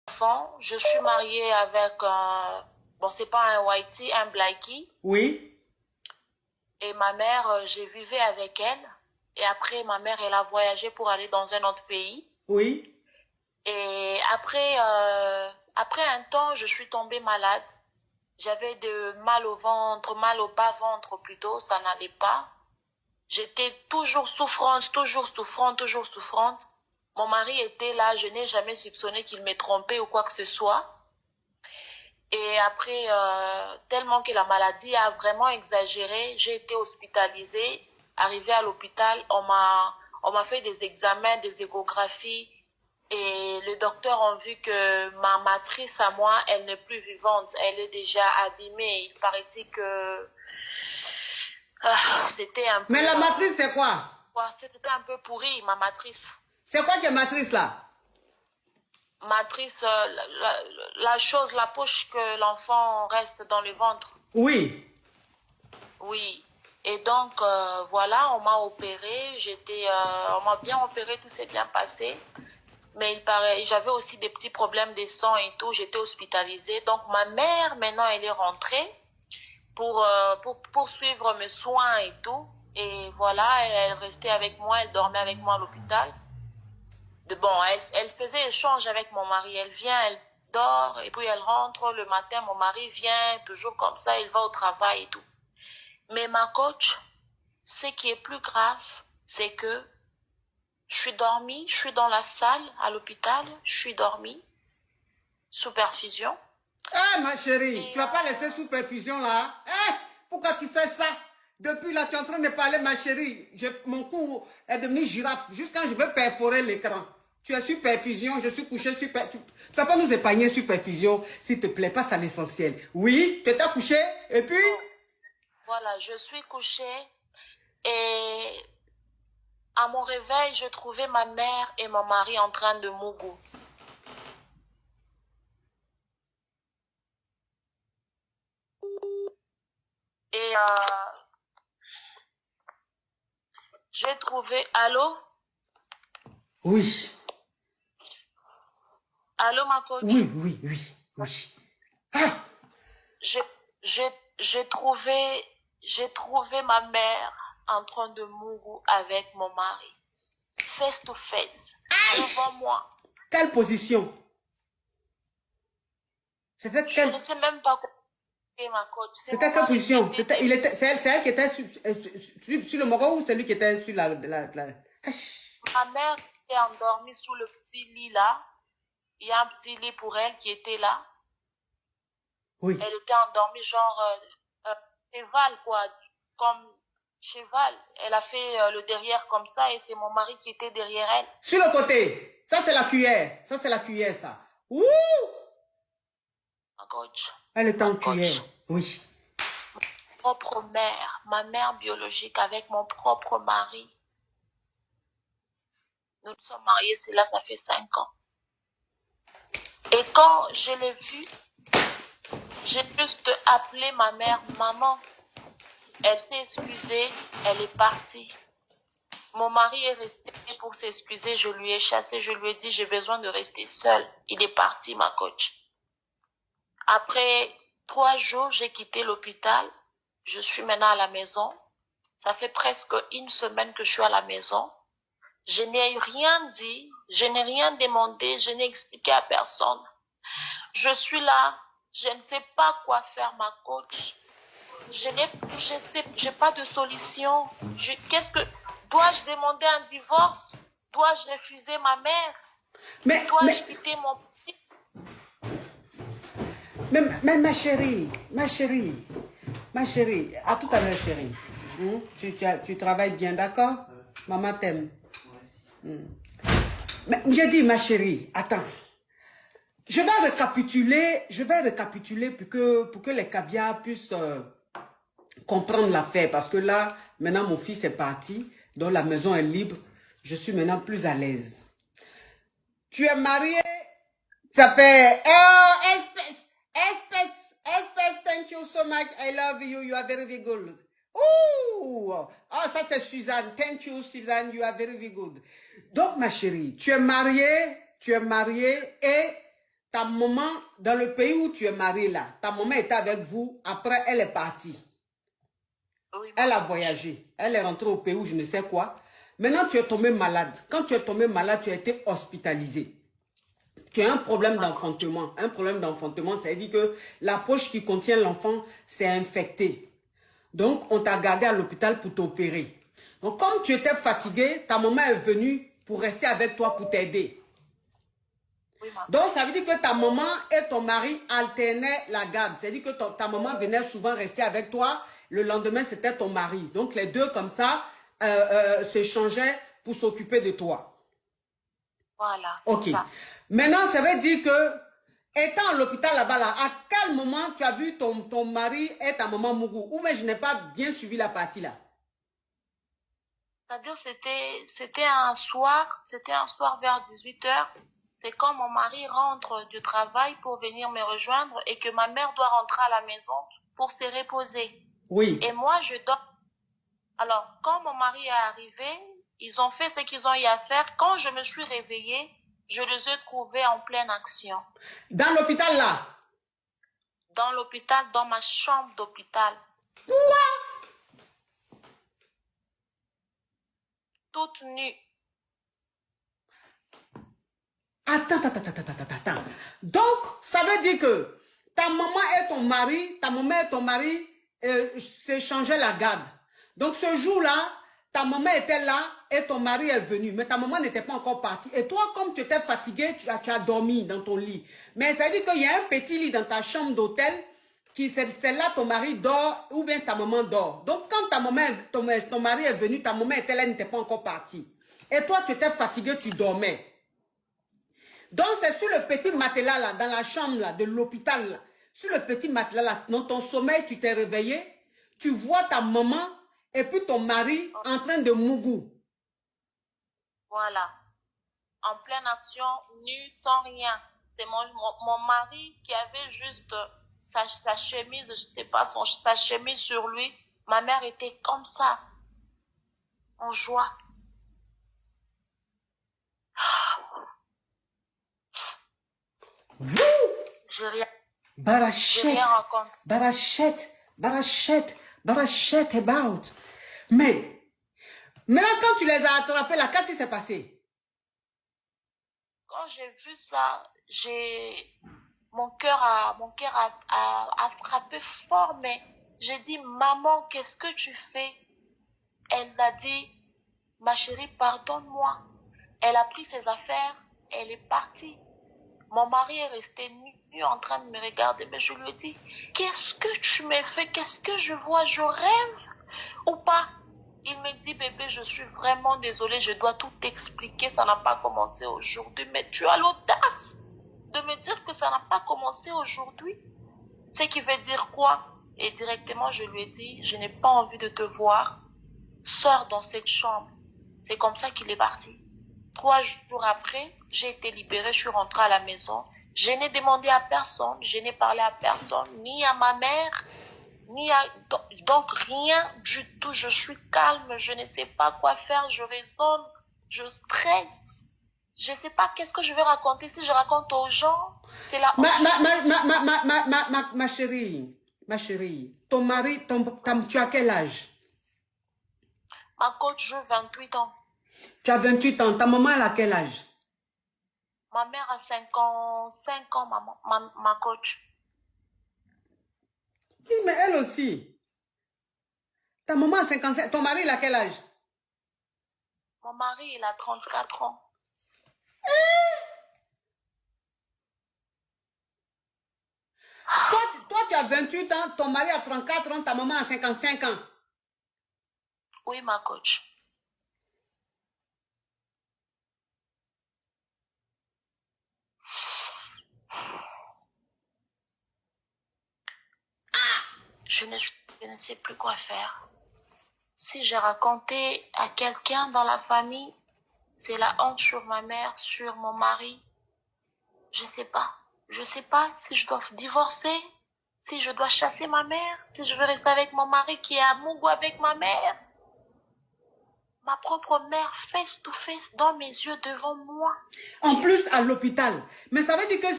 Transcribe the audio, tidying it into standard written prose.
enfants. Je suis mariée avec un... Bon, c'est pas un whitey, un blackie. Oui, Et ma mère, je vivais avec elle. Et après, ma mère, elle a voyagé pour aller dans un autre pays. oui. Et après un temps, je suis tombée malade. J'avais de mal au ventre, mal au bas-ventre plutôt, ça n'allait pas. J'étais toujours souffrante, toujours souffrante, toujours souffrante. Mon mari était là, je n'ai jamais soupçonné qu'il m'ait trompée ou quoi que ce soit. Et après, tellement que la maladie a vraiment exagéré, j'ai été hospitalisée. Arrivée à l'hôpital, on m'a fait des examens, des échographies. Et les docteurs ont vu que ma matrice à moi, elle n'est plus vivante. Elle est déjà abîmée. Il paraît-il que c'était un peu... Mais la matrice, c'est quoi? C'était un peu pourri, ma matrice. C'est quoi qui est matrice là? Matrice, la chose, la poche que l'enfant reste dans le ventre. Oui. Oui. Et donc, voilà, on m'a opéré. On m'a bien opéré, tout s'est bien passé. Mais il paraît, j'avais aussi des petits problèmes de sang et tout. J'étais hospitalisée. Donc, ma mère, maintenant, elle est rentrée pour poursuivre mes soins et tout. Et voilà, elle restait avec moi, elle dormait avec moi à l'hôpital. Bon, elle faisait échange avec mon mari. Elle vient, elle dort, et puis elle rentre. Le matin, mon mari vient, toujours comme ça, il va au travail et tout. Mais ma coach, ce qui est plus grave, c'est que je suis dormie, je suis dans la salle à l'hôpital, je suis dormie, sous perfusion. Ah, ma chérie, tu vas pas laisser sous perfusion là? Pourquoi tu fais ça? Depuis là, tu es en train de parler, ma chérie. Mon cou est devenu girafe. Jusqu'à quand je veux perforer l'écran. Tu es sur perfusion, je suis couché sur perfusion. Tu vas pas nous épargner sur perfusion, s'il te plaît, passe à l'essentiel. Oui, tu t'es couché, et puis? Voilà, je suis couchée et à mon réveil, je trouvais ma mère et mon mari en train de mougou. Et j'ai trouvé... Allô? Oui. Allô, ma coach? Oui, oui, oui, oui. Ah! J'ai trouvé ma mère en train de mourir avec mon mari. Face to face. Devant moi. Quelle position? C'était Je quelle... ne sais même pas quoi faire, ma coach. C'était quelle position? C'est elle qui était sur le moro ou c'est lui qui était sur la... Ma mère était endormie sous le petit lit là. Il y a un petit lit pour elle qui était là. Oui. Elle était endormie genre cheval quoi. Comme cheval. Elle a fait le derrière comme ça et c'est mon mari qui était derrière elle. Sur le côté. Ça c'est la cuillère. Ça c'est la cuillère ça. Ouh! Ma coach. Elle est en cuillère. Oui. Ma propre mère, ma mère biologique avec mon propre mari. Nous nous sommes mariés, cela, ça fait 5 ans. Et quand je l'ai vue, j'ai juste appelé ma mère, maman. Elle s'est excusée, elle est partie. Mon mari est resté pour s'excuser, je lui ai chassé, je lui ai dit, j'ai besoin de rester seule. Il est parti, ma coach. Après 3 jours, j'ai quitté l'hôpital. Je suis maintenant à la maison. Ça fait presque 1 semaine que je suis à la maison. Je n'ai rien dit, je n'ai rien demandé, je n'ai expliqué à personne. Je suis là, je ne sais pas quoi faire, ma coach. J'ai pas de solution. Dois-je demander un divorce? Dois-je refuser ma mère? Dois-je quitter mon petit? Mais ma chérie, à tout à l'heure, chérie. Tu travailles bien, d'accord? Maman t'aime. Mais j'ai dit, ma chérie, attends. Je vais récapituler pour que les caviars puissent comprendre l'affaire. Parce que là, maintenant, mon fils est parti, donc la maison est libre. Je suis maintenant plus à l'aise. Tu es marié, ça fait... Oh, espèce, thank you so much, I love you, you are very, very good. Oh, ça c'est Suzanne, thank you Suzanne, you are very, very good. Donc ma chérie, tu es mariée et ta maman, dans le pays où tu es marié là, ta maman était avec vous, après elle est partie. Oui, Elle a voyagé, elle est rentrée au pays où je ne sais quoi. Maintenant, tu es tombé malade. Quand tu es tombé malade, tu as été hospitalisé. Tu as un problème d'enfantement. Un problème d'enfantement, ça veut dire que la poche qui contient l'enfant s'est infectée. Donc, on t'a gardé à l'hôpital pour t'opérer. Donc, comme tu étais fatigué, ta maman est venue pour rester avec toi pour t'aider. oui, maman. Donc, ça veut dire que ta maman et ton mari alternaient la garde. C'est-à-dire que ta maman venait souvent rester avec toi. Le lendemain, c'était ton mari. Donc, les deux, comme ça, s'échangeaient pour s'occuper de toi. Voilà, Ok. c'est ça. Maintenant, ça veut dire que, étant à l'hôpital là-bas, là, à quel moment tu as vu ton mari et ta maman Mougou? Ou bien je n'ai pas bien suivi la partie là. C'est-à-dire, c'était un soir vers 18h. C'est quand mon mari rentre du travail pour venir me rejoindre et que ma mère doit rentrer à la maison pour se reposer. Oui. Et moi, je dors. Alors, quand mon mari est arrivé, ils ont fait ce qu'ils ont eu à faire. Quand je me suis réveillée, je les ai trouvés en pleine action. Dans l'hôpital là? Dans l'hôpital, dans ma chambre d'hôpital. Quoi? Toute nue. Attends. Donc, ça veut dire que ta maman et ton mari s'échangeaient la garde. Donc, ce jour-là, ta maman était là et ton mari est venu. Mais ta maman n'était pas encore partie. Et toi, comme tu étais fatigué, tu as dormi dans ton lit. Mais ça veut dire qu'il y a un petit lit dans ta chambre d'hôtel. C'est là ton mari dort ou bien ta maman dort. Donc, quand ton mari est venu, ta maman était là, elle n'était pas encore partie. Et toi, tu étais fatigué, tu dormais. Donc, c'est sur le petit matelas là, dans la chambre là, de l'hôpital là, sur le petit matelas là, dans ton sommeil, tu t'es réveillé, tu vois ta maman et puis ton mari en train de mougou. Voilà. En pleine action, nu, sans rien. C'est mon mari qui avait juste sa chemise, je sais pas, sa chemise sur lui. Ma mère était comme ça, en joie. Je rien, j'ai rien raconté. Barachette about. Mais, maintenant quand tu les as attrapés là, qu'est-ce qui s'est passé? Quand j'ai vu ça, mon cœur a frappé fort, mais j'ai dit, maman, qu'est-ce que tu fais? Elle a dit, ma chérie, pardonne-moi. Elle a pris ses affaires, elle est partie. Mon mari est resté nu en train de me regarder, mais je lui ai dit, qu'est-ce que tu me fais? Qu'est-ce que je vois? Je rêve ou pas? Il me dit, bébé, je suis vraiment désolée, je dois tout t'expliquer, ça n'a pas commencé aujourd'hui, mais tu as l'audace de me dire que ça n'a pas commencé aujourd'hui. Ce qui veut dire quoi? Et directement, je lui ai dit, je n'ai pas envie de te voir, sors dans cette chambre. C'est comme ça qu'il est parti. 3 jours après, j'ai été libérée, je suis rentrée à la maison. Je n'ai demandé à personne, je n'ai parlé à personne, ni à ma mère, ni à... Donc rien du tout, je suis calme, je ne sais pas quoi faire, je raisonne, je stresse. Je ne sais pas qu'est-ce que je vais raconter. Si je raconte aux gens, c'est la honte. Ma chérie, ton mari, tu as quel âge? Ma coach, j'ai 28 ans. Tu as 28 ans, ta maman elle a quel âge? Ma mère a 5 ans, maman, ma coach. Oui, mais elle aussi. Ta maman a 55, ton mari il a quel âge? Mon mari, il a 34 ans. Toi, tu as 28 ans, ton mari a 34 ans, ta maman a 55 ans. Oui, ma coach. Je ne sais plus quoi faire. Si j'ai raconté à quelqu'un dans la famille, c'est la honte sur ma mère, sur mon mari. Je sais pas. Je sais pas si je dois divorcer, si je dois chasser ma mère, si je veux rester avec mon mari qui est à Mougou avec ma mère. Ma propre mère face to face dans mes yeux devant moi. En plus à l'hôpital. Mais ça veut dire que